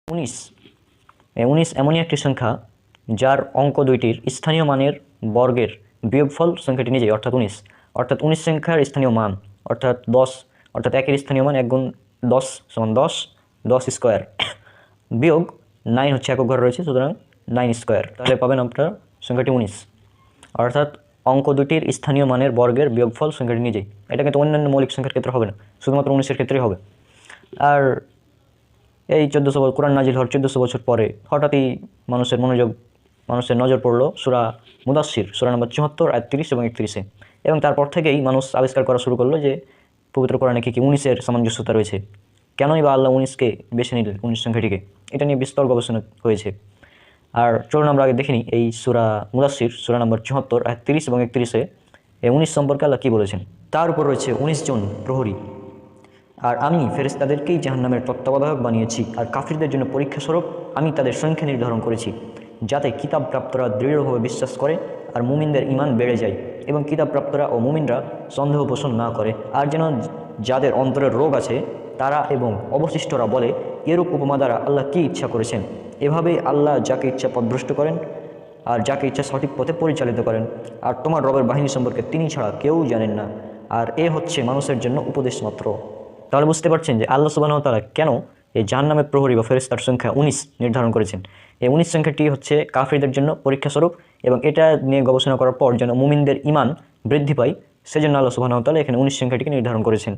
19 19 এমনই একটি সংখ্যা যার অঙ্ক দুইটির স্থানীয় মানের বর্গের বিয়োগফল সংখ্যাটি নিজেই অর্থাৎ 19 অর্থাৎ 19 সংখ্যার স্থানীয় মান অর্থাৎ 10 অর্থাৎ একের স্থানীয় মান 1 গুণ 10 সমান 10 10 স্কোয়ার বিয়োগ 9 হচ্ছে একক ঘরে রয়েছে, সুতরাং 9 স্কোয়ার, তাহলে পাবেন আপনার সংখ্যাটি 19 অর্থাৎ অঙ্ক দুটির স্থানীয় মানের বর্গের বিয়োগফল সংখ্যাটি নিজেই। এটা কিন্তু অন্যান্য মৌলিক সংখ্যার ক্ষেত্রে হবে না, শুধুমাত্র 19-এর ক্ষেত্রেই হবে। আর এই 1400 কোরআন নাজিল হওয়ার 1400 বছর পরে হঠাৎই মানুষের নজর পড়লো সূরা মুদাসসির সূরা নম্বর 74 আয়াত 30 এবং 31-এ, এবং তারপর থেকেই মানুষ আবিষ্কার করা শুরু করলো যে পবিত্র কোরআনে কি 19-এর সামঞ্জস্যতা রয়েছে, কেনই বা আল্লাহ 19-কে বেছে নিলেন, 19 সংখ্যাটিকে। এটা নিয়ে বিস্তর গবেষণা হয়েছে। আর চলুন আমরা আগে দেখিনি এই সূরা মুদাসসির সূরা নম্বর 74 আয়াত 30 এবং 31-এ এই 19 সম্পর্কে আল্লাহ কী বলেছেন। তার উপর রয়েছে 19 জন প্রহরী, আর আমি ফেরেশতাদেরকেই জাহান্নামের তত্ত্বাবধায়ক বানিয়েছি, আর কাফিরদের জন্য পরীক্ষাস্বরূপ আমি তাদের সংখ্যা নির্ধারণ করেছি, যাতে কিতাবপ্রাপ্তরা দৃঢ়ভাবে বিশ্বাস করে আর মুমিনদের ঈমান বেড়ে যায়, এবং কিতাবপ্রাপ্তরা ও মুমিনরা সন্দেহ পোষণ না করে। আর যেন যাদের অন্তরের রোগ আছে তারা এবং অবশিষ্টরা বলে, এরূপ উপমা দ্বারা আল্লাহ কী ইচ্ছা করেছেন। এভাবেই আল্লাহ যাকে ইচ্ছা পথভ্রষ্ট করেন আর যাকে ইচ্ছা সঠিক পথে পরিচালিত করেন, আর তোমার রবের বাহিনী সম্পর্কে তিনি ছাড়া কেউ জানেন না, আর এ হচ্ছে মানুষের জন্য উপদেশ মাত্র। তাহলে বুঝতে পারছেন যে আল্লাহ সুবহানাহু ওয়া তাআলা কেন এই জাহান্নামের প্রহরী বা ফেরেশতার সংখ্যা 19 নির্ধারণ করেছেন। এই 19 সংখ্যাটি হচ্ছে কাফিরদের জন্য পরীক্ষাস্বরূপ, এবং এটা নিয়ে গবেষণা করার পর যেন মুমিনদের ঈমান বৃদ্ধি পায়, সেজন্য আল্লাহ সুবহানাহু ওয়া তাআলা এখানে 19 সংখ্যাটিকে নির্ধারণ করেছেন।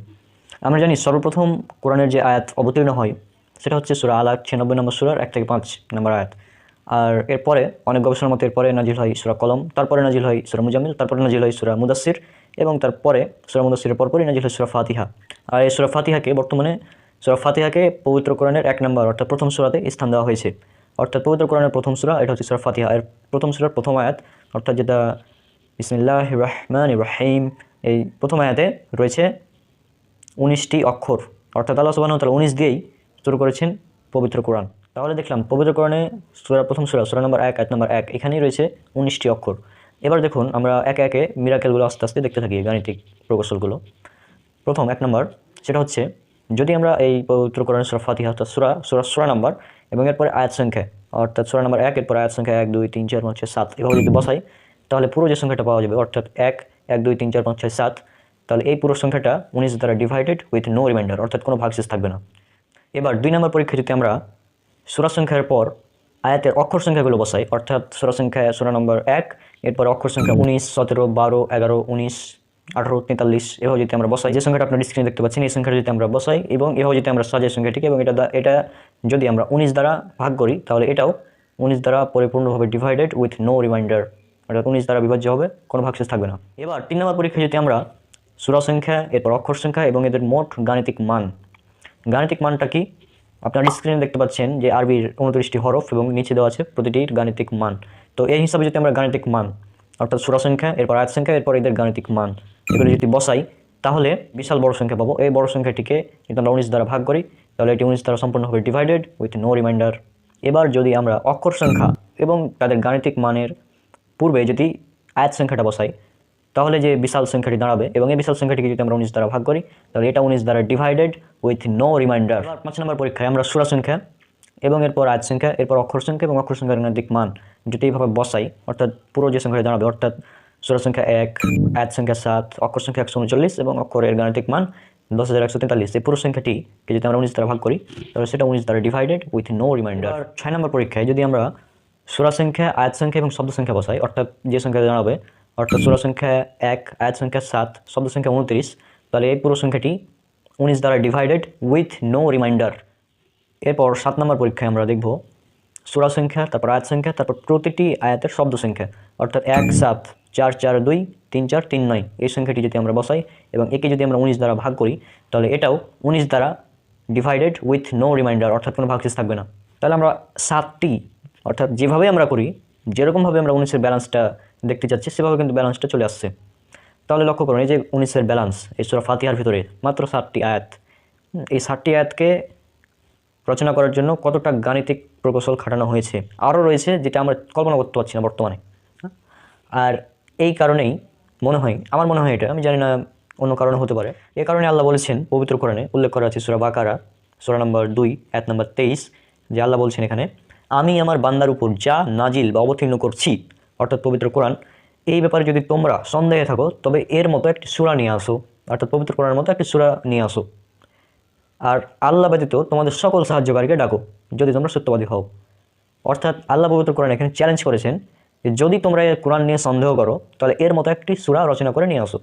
আমরা জানি সর্বপ্রথম কোরআনের যে আয়াত অবতীর্ণ হয় সেটা হচ্ছে সূরা আলাক 96 নম্বর সূরার 1 থেকে 5 নম্বর আয়াত। আর এরপরে অনেক গবেষণার মতে এরপরে নাজিল হয় সূরা কলম, তারপরে নাজিল হয় সূরা মুজাম্মিল, তারপরে নাজিল হয় সূরা মুদাসসির, এবং তারপরে সূরা মুদাসসিরের পরপরই নাজিল হয় সূরা ফাতিহা। আর এই সূরা ফাতিহাকে পবিত্র কোরআনের 1 নম্বর অর্থাৎ প্রথম সূরাতে স্থান দেওয়া হয়েছে। অর্থাৎ পবিত্র কোরআনের প্রথম সূরা এটা হচ্ছে সূরা ফাতিহা, এর প্রথম সূরার প্রথম আয়াত অর্থাৎ যেটা বিসমিল্লাহির রহমানির রহিম, এই প্রথম আয়াতে রয়েছে 19টি অক্ষর, অর্থাৎ আল্লাহ সুবহানাহু ওয়া তাআলা 19 দিয়েই শুরু করেছেন পবিত্র কোরআন। তাহলে দেখলাম পবিত্র কোরআনে প্রথম সূরা নম্বর 1 আয়াত নম্বর 1 এখানেই রয়েছে 19টি অক্ষর। এবার দেখুন আমরা একে একে মিরাকেলগুলো আস্তে আস্তে দেখতে থাকি, গাণিতিক প্রকৌশলগুলো। প্রথম 1 নম্বর সেটা হচ্ছে, যদি আমরা এই পবিত্র কোরআনের সূরা ফাতিহা অর্থাৎ সূরা নাম্বার এবং এরপরে আয়াত সংখ্যা অর্থাৎ সূরা নম্বর 1 এরপর আয়াত সংখ্যা 1 2 3 4 5 6 7 এভাবে যদি বসাই, তাহলে পুরো যে সংখ্যাটা পাওয়া যাবে অর্থাৎ 1 1 2 3 4 5 6 7, তাহলে এই পুরো সংখ্যাটা 19 দ্বারা ডিভাইডেড উইথ নো রিমাইন্ডার, অর্থাৎ কোনো ভাগশেষ থাকবে না। এবার 2 নম্বর পরীক্ষা যদি আমরা সূরা সংখ্যার পর আয়াতের অক্ষর সংখ্যাগুলো বসাই, অর্থাৎ সূরা নম্বর 1 এরপর অক্ষর সংখ্যা 19 17 12 11 19 18 43 এভাবে যদি আমরা বসাই, যে সংখ্যাটা আপনার স্ক্রিনে দেখতে পাচ্ছেন এই সংখ্যাটা যদি আমরা বসাই এবং এভাবে যদি আমরা সাজাই সংখ্যাটিকে, এবং এটা যদি আমরা 19 দ্বারা ভাগ করি, তাহলে এটাও 19 দ্বারা পরিপূর্ণভাবে ডিভাইডেড উইথ নো রিমাইন্ডার, অর্থাৎ 19 দ্বারা বিভাজ্য হবে, কোনো ভাগশেষ থাকবে না। এবার 3 নম্বর পরীক্ষা যদি আমরা সূরা সংখ্যা এরপর অক্ষর সংখ্যা এবং এদের মোট গাণিতিক মানটা কি আপনার স্ক্রিনে দেখতে পাচ্ছেন যে আরবির 29টি হরফ এবং নিচে দেওয়া আছে প্রতিটির গাণিতিক মান। তো এই হিসাবে যদি আমরা গাণিতিক মান অর্থাৎ সূরা সংখ্যা এরপর আয়াত সংখ্যা এরপর এদের গাণিতিক মান এগুলো যদি বসাই, তাহলে বিশাল বড় সংখ্যা পাবো। এই বড় সংখ্যাটিকে যদি আমরা 19 দ্বারা ভাগ করি, তাহলে এটি 19 দ্বারা সম্পূর্ণভাবে ডিভাইডেড উইথ নো রিমাইন্ডার। এবার যদি আমরা অক্ষর সংখ্যা এবং তাদের গাণিতিক মানের পূর্বে যদি আয়াত সংখ্যাটা বসাই, তাহলে যে বিশাল সংখ্যাটি দাঁড়াবে, এবং এই বিশাল সংখ্যাটিকে যদি আমরা 19 দ্বারা ভাগ করি, তাহলে এটা 19 দ্বারা ডিভাইডেড উইথ নো রিমাইন্ডার। 5 নম্বর পরীক্ষায় আমরা সূরা সংখ্যা এবং এরপর আয়াত সংখ্যা এরপর অক্ষর সংখ্যা এবং অক্ষর সংখ্যার গাণিতিক মান যদি এইভাবে বসাই, অর্থাৎ পুরো যে সংখ্যাটি দাঁড়াবে অর্থাৎ সূরা সংখ্যা 1 আয়াত সংখ্যা 7 অক্ষর সংখ্যা 139 এবং অক্ষরের গাণিতিক মান 10143, এই পুরো সংখ্যাটিকে যদি আমরা 19 দ্বারা ভাগ করি, তাহলে সেটা 19 দ্বারা ডিভাইডেড উইথ নো রিমাইন্ডার। 6 নম্বর পরীক্ষায় যদি আমরা সূরা সংখ্যা আয়াত সংখ্যা এবং শব্দ সংখ্যা বসাই, অর্থাৎ যে সংখ্যা দাঁড়াবে অর্থাৎ সূরা সংখ্যা 1 আয়াত সংখ্যা 7 শব্দ সংখ্যা 29, তাহলে এই পুরো সংখ্যাটি 19 দ্বারা ডিভাইডেড উইথ নো রিমাইন্ডার। এরপর 7 নম্বর পরীক্ষায় আমরা দেখব সূরা সংখ্যা তারপর আয়াত সংখ্যা তারপর প্রতিটি আয়াতের শব্দ সংখ্যা, অর্থাৎ 1 7 4 4 2 3 4 3 9 এই সংখ্যাটি যদি আমরা বসাই এবং একে যদি আমরা 19 দ্বারা ভাগ করি, তাহলে এটাও 19 দ্বারা ডিভাইডেড উইথ নো রিমাইন্ডার, অর্থাৎ কোনো ভাগশেষ থাকবে না। তাহলে আমরা 7টি অর্থাৎ যেভাবে আমরা করি, যেরকমভাবে আমরা 19-এর ব্যালেন্সটা দেখতে চাচ্ছি সেভাবে কিন্তু ব্যালেন্সটা চলে আসছে। তাহলে লক্ষ্য করুন এই যে 19-এর ব্যালেন্স এই সূরা ফাতিহার ভিতরে মাত্র 7টি আয়াত, এই 7টি আয়াতকে রচনা করার জন্য কতটা গাণিতিক প্রকৌশল খাটানো হয়েছে আরও রয়েছে, যেটা আমরা কল্পনা করতে পারছি না বর্তমানে। আর এই কারণেই আমার মনে হয় এটা, আমি জানি না অন্য কারণে হতে পারে, এ কারণে আল্লাহ বলেছেন পবিত্র কোরআনে উল্লেখ করা আছে সূরা বাকারা সূরা নম্বর 2 আয়াত নম্বর 23 যে আল্লাহ বলছেন এখানে, আমি আমার বান্দার উপর যা নাজিল বা অবতীর্ণ করছি অর্থাৎ পবিত্র কোরআন, এই ব্যাপারে যদি তোমরা সন্দেহে থাকো তবে এর মতো একটি সূরা নিয়ে আসো, অর্থাৎ পবিত্র কোরআনের মতো একটি সূরা নিয়ে আসো, আর আল্লাহ ব্যতীত তোমাদের সকল সাহায্যকারীকে ডাকো যদি তোমরা সত্যবাদী হও। অর্থাৎ আল্লাহ পবিত্র কোরআন এখানে চ্যালেঞ্জ করেছেন যে যদি তোমরা এই কোরআন নিয়ে সন্দেহ করো তাহলে এর মতো একটি সূরা রচনা করে নিয়ে আসো।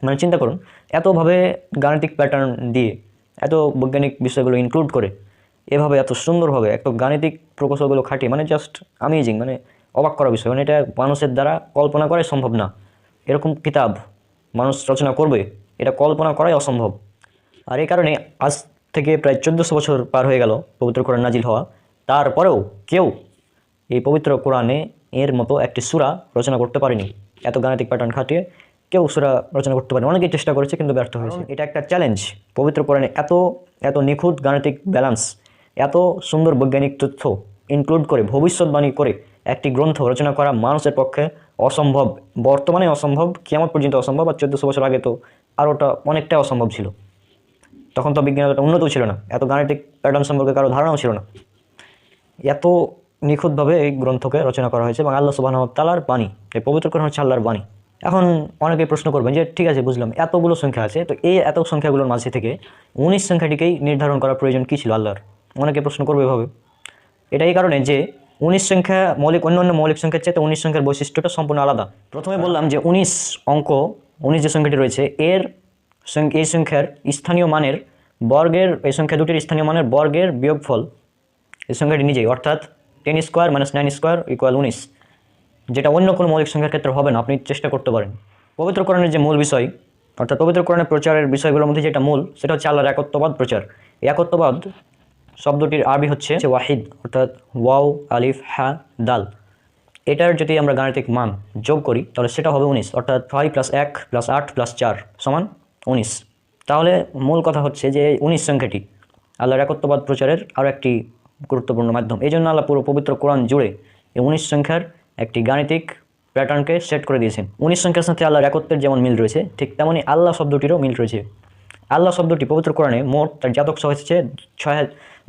মানে চিন্তা করুন, এতভাবে গাণিতিক প্যাটার্ন দিয়ে, এত বৈজ্ঞানিক বিষয়গুলো ইনক্লুড করে, এভাবে এত সুন্দরভাবে এত গাণিতিক প্রকৌশলগুলো খাটিয়ে, মানে জাস্ট আমেজিং, মানে অবাক করা বিষয়। মানে এটা মানুষের দ্বারা কল্পনা করাই সম্ভব না। এরকম কিতাব মানুষ রচনা করবে, এটা কল্পনা করাই অসম্ভব। আর এই কারণে আজ থেকে প্রায় 1400 বছর পার হয়ে গেল পবিত্র কোরআন নাজিল হওয়া, তারপরেও কেউ এই পবিত্র কোরআনে এর মতো একটি সূরা রচনা করতে পারেনি। এত গাণিতিক প্যাটার্ন খাটিয়ে কেউ সূরা রচনা করতে পারেনি। অনেকেই চেষ্টা করেছে কিন্তু ব্যর্থ হয়েছে। এটা একটা চ্যালেঞ্জ। পবিত্র কোরআনে এত এত নিখুঁত গাণিতিক ব্যালেন্স, এত সুন্দর বৈজ্ঞানিক তথ্য ইনক্লুড করে, ভবিষ্যৎবাণী করে একটি গ্রন্থ রচনা করা মানুষের পক্ষে অসম্ভব। বর্তমানে অসম্ভব, কিয়ামত পর্যন্ত অসম্ভব, আর 1400 বছর আগে তো আরোটা অনেকটাই অসম্ভব ছিল। তখন তো বিজ্ঞান এতটা উন্নতও ছিল না, এত গাণিতিক প্যাটার্ন সম্পর্কে কারো ধারণাও ছিল না। এত নিখুঁতভাবে এই গ্রন্থকে রচনা করা হয়েছে এবং আল্লাহ সুবহানাহু ওয়া তাআলার বাণী, এই পবিত্র কোরআন হচ্ছে আল্লাহর বাণী। এখন অনেকেই প্রশ্ন করবেন যে ঠিক আছে, বুঝলাম এতগুলো সংখ্যা আছে, তো এই এত সংখ্যাগুলোর মাঝে থেকে 19 সংখ্যাটিকেই নির্ধারণ করার প্রয়োজন কী ছিল আল্লাহর? অনেকে প্রশ্ন করবে এভাবে। এটা এই কারণে যে 19 সংখ্যা অন্যান্য মৌলিক সংখ্যার চেয়ে 19 সংখ্যার বৈশিষ্ট্যটা সম্পূর্ণ আলাদা। প্রথমে বললাম যে 19 অঙ্ক, 19 যে সংখ্যাটি রয়েছে এই সংখ্যার স্থানীয় মানের বর্গের, এই সংখ্যা দুটির স্থানীয় মানের বর্গের বিয়োগফল এই সংখ্যাটি নিজেই, অর্থাৎ 10 স্কোয়ার মাইনাস 9 স্কোয়ার ইকুয়াল 19, যেটা অন্য কোনো মৌলিক সংখ্যার ক্ষেত্রে হবে না। আপনি চেষ্টা করতে পারেন। পবিত্র কোরআনের যে মূল বিষয়, অর্থাৎ পবিত্র কোরআনের প্রচারের বিষয়গুলোর মধ্যে যেটা মূল, সেটা হচ্ছে আল্লাহর একত্ববাদ প্রচার। এই একত্ববাদ শব্দটির আরবি হচ্ছে ওয়াহিদ, অর্থাৎ ওয়াও আলিফ হা দাল। এটার যদি আমরা গাণিতিক মান যোগ করি তাহলে সেটা হবে 19, অর্থাৎ 6 + 1 + 8 + 4 = 19। তাহলে মূল কথা হচ্ছে যে 19 সংখ্যাটি আল্লাহর একত্ববাদ প্রচারের আরও একটি গুরুত্বপূর্ণ মাধ্যম। এই জন্য আল্লাহ পুরো পবিত্র কোরআন জুড়ে এই 19 সংখ্যার একটি গাণিতিক প্যাটার্নকে সেট করে দিয়েছেন। 19 সংখ্যার সাথে আল্লাহর একত্বের যেমন মিল রয়েছে, ঠিক তেমনই আল্লাহ শব্দটিরও মিল রয়েছে। আল্লাহ শব্দটি পবিত্র কোরআনে মোট তার জাতক সহ এসেছে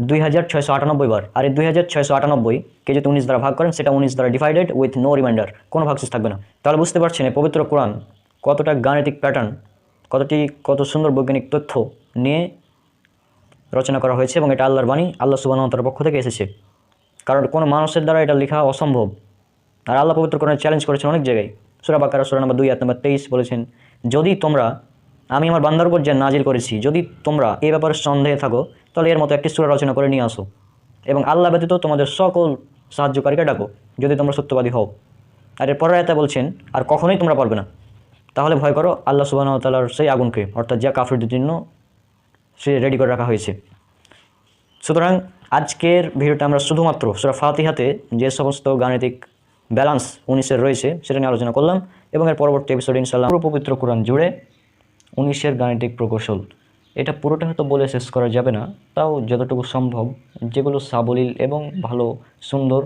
2698 বার। আর এই 2698কে যদি 19 দ্বারা ভাগ করেন, সেটা 19 দ্বারা ডিভাইডেড উইথ নো রিমাইন্ডার, কোনো ভাগশেষ থাকবে না। তাহলে বুঝতে পারছেন এই পবিত্র কোরআন কতটা গাণিতিক প্যাটার্ন, কত সুন্দর বৈজ্ঞানিক তথ্য নিয়ে রচনা করা হয়েছে, এবং এটা আল্লাহর বাণী, আল্লাহ সুবহানাহু ওয়া তাআলার পক্ষ থেকে এসেছে। কারণ কোনো মানুষের দ্বারা এটা লেখা অসম্ভব। আর আল্লাহ পবিত্র কোরআনে চ্যালেঞ্জ করেছেন অনেক জায়গায়। সূরা বাকারা সূরা নম্বর 2 আয়াত নম্বর 23 বলেছেন, যদি তোমরা, আমি আমার বান্দার উপর যা নাজিল করেছি, যদি তোমরা এই ব্যাপারে সন্দেহে থাকো তাহলে এর মতো একটি সূরা রচনা করে নিয়ে আসো, এবং আল্লাহ ব্যতীত তোমাদের সকল সাহায্যকারীকে ডাকো যদি তোমরা সত্যবাদী হও। আর এর পরের আয়াতে বলছেন, আর কখনোই তোমরা পারবে না। তাহলে ভয় করো আল্লাহ সুবহানাহু ওয়া তাআলার সেই আগুনকে, অর্থাৎ যা কাফিরদের জন্য সে রেডি করে রাখা হয়েছে। সুতরাং আজকের ভিডিওটা আমরা শুধুমাত্র সূরা ফাতিহাতে যে সমস্ত গাণিতিক ব্যালেন্স 19-এর রয়েছে সেটা নিয়ে আলোচনা করলাম, এবং এর পরবর্তী এপিসোডে ইনশাআল্লাহ পুরো পবিত্র কোরআন জুড়ে 19-এর গাণিতিক প্রকৌশল, এটা পুরোটা হয়তো বলে শেষ করা যাবে না, তাও যতটুকু সম্ভব, যেগুলো সাবলীল এবং ভালো সুন্দর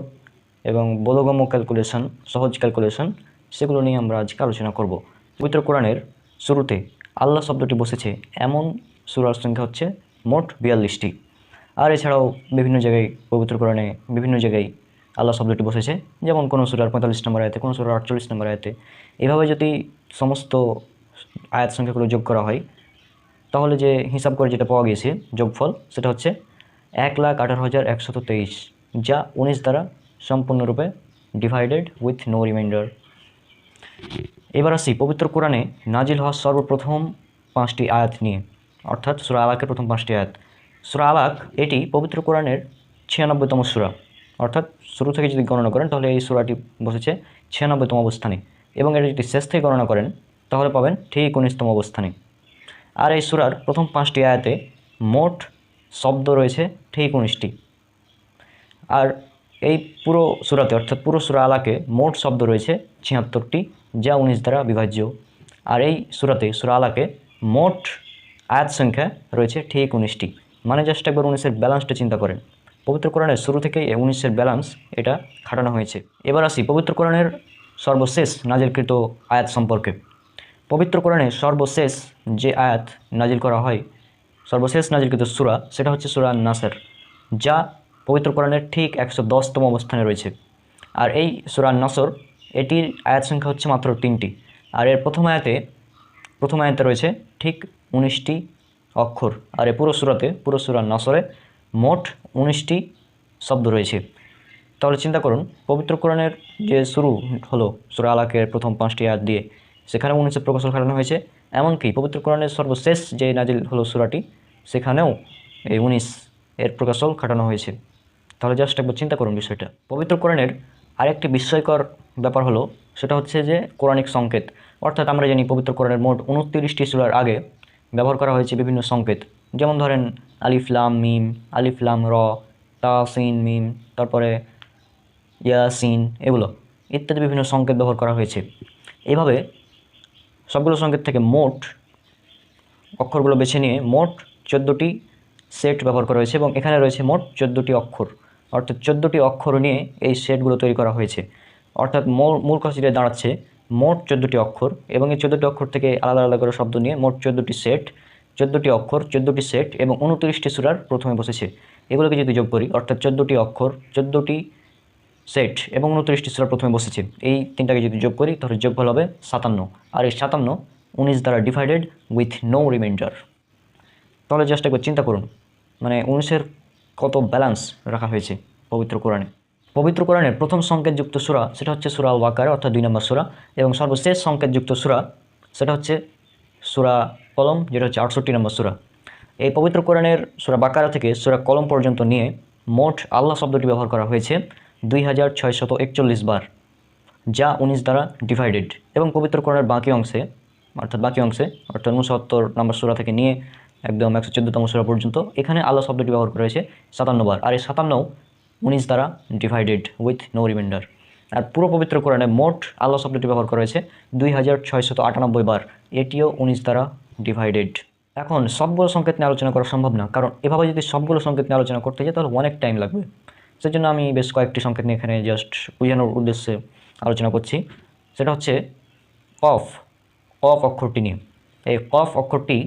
এবং বোধগম্য ক্যালকুলেশন, সহজ ক্যালকুলেশন, সেগুলো নিয়ে আমরা আজকে আলোচনা করব। পবিত্র কোরআনের শুরুতে আল্লাহ শব্দটি বসেছে এমন সূরার সংখ্যা হচ্ছে মোট 42টি। আর এছাড়াও বিভিন্ন জায়গায় পবিত্র কোরআনে বিভিন্ন জায়গায় আল্লাহ শব্দটি বসেছে, যেমন কোনো সূরার 45 নম্বর আয়াতে, কোনো সূরার 48 নম্বর আয়াতে। এভাবে যদি সমস্ত আয়াত সংখ্যাগুলো যোগ করা হয় তাহলে যে হিসাব করে যেটা পাওয়া গিয়েছে যোগফল, সেটা হচ্ছে 1,18,123, যা 19 দ্বারা সম্পূর্ণরূপে ডিভাইডেড উইথ নো রিমাইন্ডার। এবার আসি পবিত্র কোরআনে নাজিল হওয়া সর্বপ্রথম 5টি আয়াত নিয়ে, অর্থাৎ সূরা আলাকের প্রথম 5টি আয়াত। সূরা আলাক এটি পবিত্র কোরআনের 96তম সূরা, অর্থাৎ শুরু থেকে যদি গণনা করেন তাহলে এই সূরাটি বসেছে 96তম অবস্থানে, এবং এটা যদি শেষ থেকে গণনা করেন তাহলে পাবেন ঠিক 19তম অবস্থানে। আর এই সূরার প্রথম 5টি আয়াতে মোট শব্দ রয়েছে ঠিক 19টি। আর এই পুরো সূরাতে, অর্থাৎ পুরো সূরা আলাকে মোট শব্দ রয়েছে 76টি, যা 19 দ্বারা বিভাজ্য। আর এই সূরাতে, সূরা আলাকে মোট আয়াত সংখ্যা রয়েছে ঠিক 19টি। মানে জাস্ট একবার 19-এর ব্যালেন্সটা চিন্তা করেন। পবিত্র কোরআনের শুরু থেকেই 19-এর ব্যালেন্স এটা খাটানো হয়েছে। এবার আসি পবিত্র কোরআনের সর্বশেষ নাজিলকৃত আয়াত সম্পর্কে। পবিত্র কোরআনে সর্বশেষ যে আয়াত নাজিল করা হয়, সর্বশেষ নাজিলকৃত সূরা, সেটা হচ্ছে সূরা নাসর। যা পবিত্র কোরআনের ঠিক 110তম অবস্থানে রয়েছে। আর এই সূরা নসর এটির আয়াত সংখ্যা হচ্ছে মাত্র 3টি। আর এর প্রথম আয়াতে রয়েছে ঠিক 19টি অক্ষর। আর এই পুরো সূরা নসরে মোট 19টি শব্দ রয়েছে। তাহলে চিন্তা করুন, পবিত্র কোরআনের যে শুরু হলো সূরা আলাকের প্রথম 5টি আয়াত দিয়ে, সেখানেও 19-এর প্রকৌশল খাটানো হয়েছে। এমনকি পবিত্র কোরআনের সর্বশেষ যে নাজিল হলো সূরাটি, সেখানেও এই 19 এর প্রকৌশল খাটানো হয়েছে। তাহলে জাস্ট একবার চিন্তা করুন বিষয়টা। পবিত্র কোরআনের আরেকটি বিস্ময়কর ব্যাপার হলো, সেটা হচ্ছে যে কোরআনিক সংকেত। অর্থাৎ আমরা জানি পবিত্র কোরআনের মোট 29টি সূরার আগে ব্যবহার করা হয়েছে বিভিন্ন সংকেত। যেমন ধরেন আলিফ লাম মিম, আলিফ লাম র, তা সিন মিম, তারপরে ইয়াসিন, এগুলো ইত্যাদি বিভিন্ন সংকেত ব্যবহার করা হয়েছে। এইভাবে সবগুলো সংকেত থেকে মোট অক্ষরগুলো বেছে নিয়ে মোট 14টি সেট ব্যবহার করা হয়েছে, এবং এখানে রয়েছে মোট 14টি অক্ষর। অর্থাৎ 14টি অক্ষর নিয়ে এই সেটগুলো তৈরি করা হয়েছে। অর্থাৎ মূল কথাটিতে দাঁড়াচ্ছে মোট 14টি অক্ষর, এবং এই 14টি অক্ষর থেকে আলাদা আলাদা করে শব্দ নিয়ে মোট 14টি সেট, 14টি অক্ষর, 14টি সেট এবং 29টি সূরার প্রথমে বসেছে। এগুলোকে যদি যোগ করি, অর্থাৎ 14টি অক্ষর, 14টি সেট এবং 29টি সূরার প্রথমে বসেছে, এই তিনটাকে যদি যোগ করি তাহলে যোগফল হবে 57। আর এই 57 19 দ্বারা ডিভাইডেড উইথ নো রিমাইন্ডার। তাহলে জাস্ট একবার চিন্তা করুন, মানে 19-এর কত ব্যালেন্স রাখা হয়েছে পবিত্র কোরআনে। পবিত্র কোরআনের প্রথম সংকেতযুক্ত সূরা সেটা হচ্ছে সূরা আল বাকারা, অর্থাৎ 2 নম্বর সূরা, এবং সর্বশেষ সংকেতযুক্ত সূরা সেটা হচ্ছে সূরা কলম, যেটা হচ্ছে 68 নম্বর সূরা। এই পবিত্র কোরআনের সূরা বাকারা থেকে সূরা কলম পর্যন্ত নিয়ে মোট আল্লাহ শব্দটি ব্যবহার করা হয়েছে 2641 বার, যা 19 দ্বারা ডিভাইডেড। এবং পবিত্র কোরআনের বাকি অংশে অর্থাৎ 69 নম্বর সূরা থেকে নিয়ে একদম 114তম সূরা পর্যন্ত এখানে আল্লাহ শব্দটি ব্যবহার করা হয়েছে 57 বার। আর এই 57 19 দ্বারা ডিভাইডেড উইথ নো রিমাইন্ডার। আর পুরো পবিত্র কোরআনে মোট আল্লাহ শব্দটি ব্যবহার করা হয়েছে 2698 বার, এটিও 19 দ্বারা ডিভাইডেড। এখন সবগুলো সংকেত নিয়ে আলোচনা করা সম্ভব না, কারণ এভাবে যদি সবগুলো সংকেত নিয়ে আলোচনা করতে যাই তাহলে অনেক টাইম লাগবে। সেজন্য আমি বেশ কয়েকটি সংকেত নিয়ে এখানে জাস্ট বোঝানোর উদ্দেশ্যে আলোচনা করছি। সেটা হচ্ছে কফ অক্ষরটি নিয়ে। এই কফ অক্ষরটি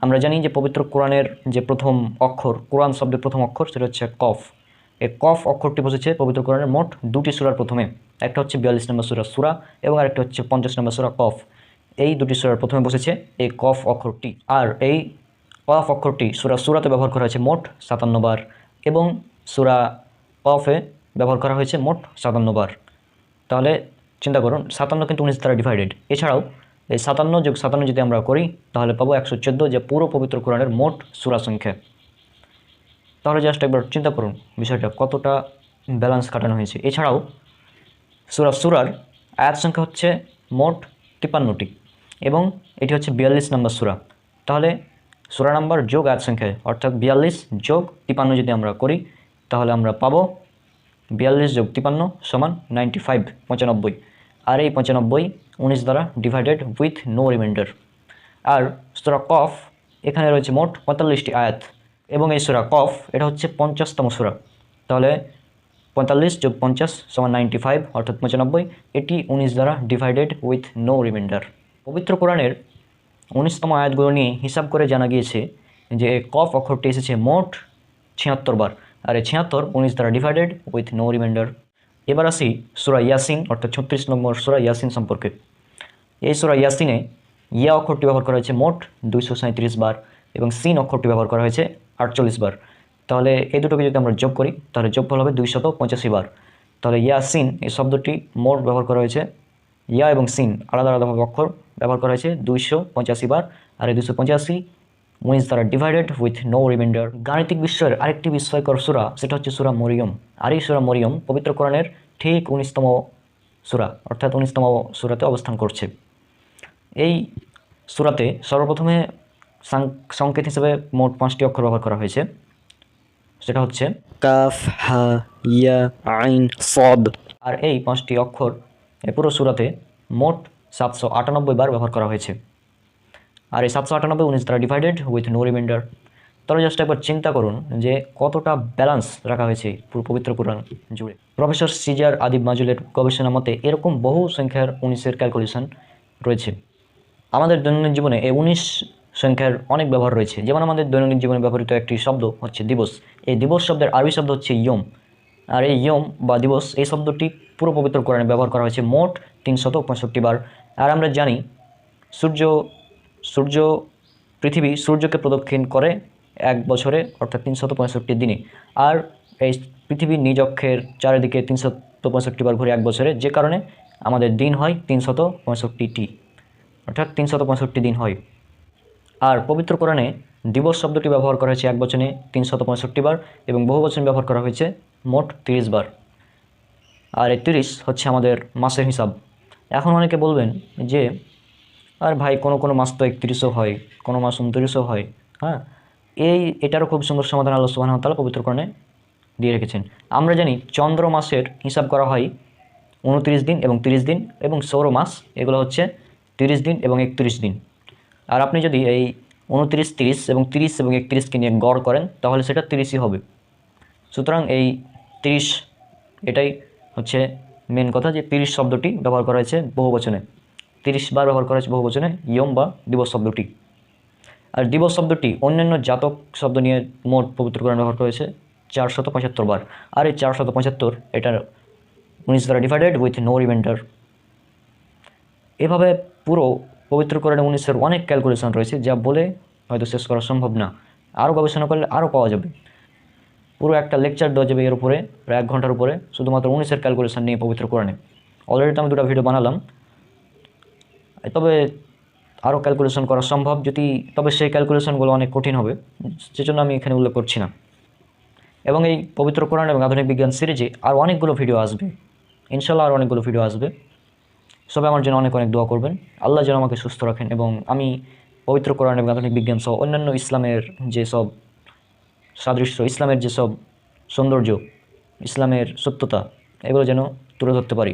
আমরা জানি যে পবিত্র কোরআনের যে প্রথম অক্ষর, কোরআন শব্দের প্রথম অক্ষর, সেটা হচ্ছে কফ। এই কফ অক্ষরটি বসেছে পবিত্র কোরআনের মোট 2টি সূরার প্রথমে। একটা হচ্ছে 42 নম্বর সূরা এবং আরেকটা হচ্ছে 50 নম্বর সূরা কফ। এই 2টি সূরার প্রথমে বসেছে এই কফ অক্ষরটি। আর এই কফ অক্ষরটি সূরাতে ব্যবহার করা হয়েছে মোট 57 বার, এবং সূরা কফে ব্যবহার করা হয়েছে মোট 57 বার। তাহলে চিন্তা করুন, 57 কিন্তু 19 দ্বারা ডিভাইডেড। এছাড়াও এই 57 যোগ 57 যদি আমরা করি তাহলে পাবো 114, যে পুরো পবিত্র কোরআনের মোট সূরা সংখ্যা। তাহলে জাস্ট একবার চিন্তা করুন বিষয়টা কতটা ব্যালেন্স কাটানো হয়েছে। এছাড়াও সূরার আয়াত সংখ্যা হচ্ছে মোট 53টি, এবং এটি হচ্ছে 42 নম্বর সূরা। তাহলে সূরা নাম্বার যোগ আয়াত সংখ্যা অর্থাৎ 42 যোগ 53 যদি আমরা করি তাহলে আমরা পাবো 42 যোগ 53 সমান 95। আর এই 95 19 দ্বারা ডিভাইডেড উইথ নো রিমাইন্ডার। আর সূরা কফ এখানে রয়েছে মোট 45টি আয়াত, এবং এই সূরা কফ এটা হচ্ছে 50তম সূরা। তাহলে 45 যোগ 50 সমান 95 অর্থাৎ 95, এটি 19 দ্বারা ডিভাইডেড উইথ নো রিমাইন্ডার। পবিত্র কোরআনের 19তম আয়াতগুলো নিয়ে হিসাব করে জানা গিয়েছে যে কফ অক্ষরটি এসেছে মোট 76 বার, আর এই 76 19 দ্বারা ডিভাইডেড উইথ নো রিমাইন্ডার। এবার আসি সূরা ইয়াসিন অর্থাৎ 36 নম্বর সূরা ইয়াসিন সম্পর্কে। এই সূরা ইয়াসিনে ইয়া অক্ষরটি ব্যবহার করা হয়েছে মোট 237 বার, এবং সিন অক্ষরটি ব্যবহার করা হয়েছে 48 বার। তাহলে এই দুটোকে যদি আমরা যোগ করি তাহলে যোগফল হবে 285 বার। তাহলে ইয়াসিন এই শব্দটি মোট ব্যবহার করা হয়েছে, ইয়া এবং সিন আলাদা আলাদাভাবে অক্ষর ব্যবহার করা হয়েছে 285 বার। আর এই 285 19 দ্বারা ডিভাইডেড উইথ নো রিমাইন্ডার। গাণিতিক বিষয়ের আরেকটি বিস্ময়কর সূরা সেটা হচ্ছে সূরা মরিয়ম। আর এই সূরা মরিয়ম পবিত্র কোরআনের ঠিক 19তম সূরা অর্থাৎ 19তম সূরাতে অবস্থান করছে। এই সূরাতে সর্বপ্রথমে সংকেত হিসেবে মোট 5টি অক্ষর ব্যবহার করা হয়েছে, সেটা হচ্ছে কাফ, হা, ইয়া, আইন, সদ। আর এই 5টি অক্ষর এই পুরো সূরাতে মোট 798 বার ব্যবহার করা হয়েছে। আর এই 798 19 দ্বারা ডিভাইডেড উইথ নো রিমাইন্ডার। তাহলে জাস্ট একবার চিন্তা করুন যে কতটা ব্যালেন্স রাখা হয়েছে পুরো পবিত্র কোরআন জুড়ে। প্রফেসর সিজার আদিব মাজুলের গবেষণা মতে এরকম বহু সংখ্যার 19-এর ক্যালকুলেশন রয়েছে। আমাদের দৈনন্দিন জীবনে এই 19 সংখ্যার অনেক ব্যবহার রয়েছে। যেমন আমাদের দৈনন্দিন জীবনে ব্যবহৃত একটি শব্দ হচ্ছে দিবস। এই দিবস শব্দের আরবি শব্দ হচ্ছে ইয়ম। আর এই ইয়ম বা দিবস এই শব্দটি পুরো পবিত্র কোরআনে ব্যবহার করা হয়েছে মোট 365 বার। আর আমরা জানি সূর্য পৃথিবী সূর্যকে প্রদক্ষিণ করে এক বছরে অর্থাৎ 365 দিনে। আর এই পৃথিবীর নিজ অক্ষের চারিদিকে 365 বার ঘুরে এক বছরে, যে কারণে আমাদের দিন হয় 365টি, অর্থাৎ 365 দিন হয়। আর পবিত্র কোরআনে দিবস শব্দটি ব্যবহার করা হয়েছে এক বচনে 365 বার এবং বহু বচনে ব্যবহার করা হয়েছে মোট 30 বার। আর এই 30 হচ্ছে আমাদের মাসের হিসাব। এখন অনেকে বলবেন যে আর ভাই কোনো মাস তো 31ও হয়, কোনো মাস 29ও হয়। হ্যাঁ, এটারও খুব সুন্দর সমাধান আল্লাহ সুবহানাহু ওয়া তাআলা পবিত্র কোরআনে দিয়ে রেখেছেন। আমরা জানি চন্দ্র মাসের হিসাব করা হয় 29 দিন এবং 30 দিন, এবং সৌর মাস এগুলো হচ্ছে 30 দিন এবং 31 দিন। আর আপনি যদি এই 29, 30 এবং 30 এবং 31কে নিয়ে গড় করেন তাহলে সেটা 30ই হবে। সুতরাং এই 30 এটাই হচ্ছে মেন কথা, যে 30 শব্দটি ব্যবহার করা হয়েছে বহু বচনে, 30 বার ব্যবহার করা হয়েছে বহু বচনে ইয়ম বা দিবস শব্দটি। আর দিবস শব্দটি অন্যান্য জাতক শব্দ নিয়ে মোট পবিত্র কোরআনে ব্যবহার করা হয়েছে 475 বার। আর এই 475 এটার 19 দ্বারা ডিভাইডেড উইথ নো রিমাইন্ডার। এভাবে পুরো পবিত্র কোরআনে 19-এর অনেক ক্যালকুলেশন রয়েছে, যা বলে হয়তো শেষ করা সম্ভব না। আরও গবেষণা করলে আরও পাওয়া যাবে, পুরো একটা লেকচার দেওয়া যাবে এর উপরে, প্রায় 1 ঘন্টার উপরে, শুধুমাত্র 19-এর ক্যালকুলেশন নিয়ে পবিত্র কোরআনে। অলরেডি তো আমি 2টা ভিডিও বানালাম, তবে আরও ক্যালকুলেশন করা সম্ভব তবে সেই ক্যালকুলেশনগুলো অনেক কঠিন হবে, সেজন্য আমি এখানে উল্লেখ করছি না। এবং এই পবিত্র কোরআন এবং আধুনিক বিজ্ঞান সিরিজে আর অনেকগুলো ভিডিও আসবে, ইনশাল্লাহ আর অনেকগুলো ভিডিও আসবে। সবাই আমার জন্য অনেক অনেক দোয়া করবেন, আল্লাহ যেন আমাকে সুস্থ রাখেন এবং আমি পবিত্র কোরআন এবং আধুনিক বিজ্ঞান সহ অন্যান্য ইসলামের যেসব সাদৃশ্য, ইসলামের যেসব সৌন্দর্য, ইসলামের সত্যতা, এগুলো যেন তুলে ধরতে পারি।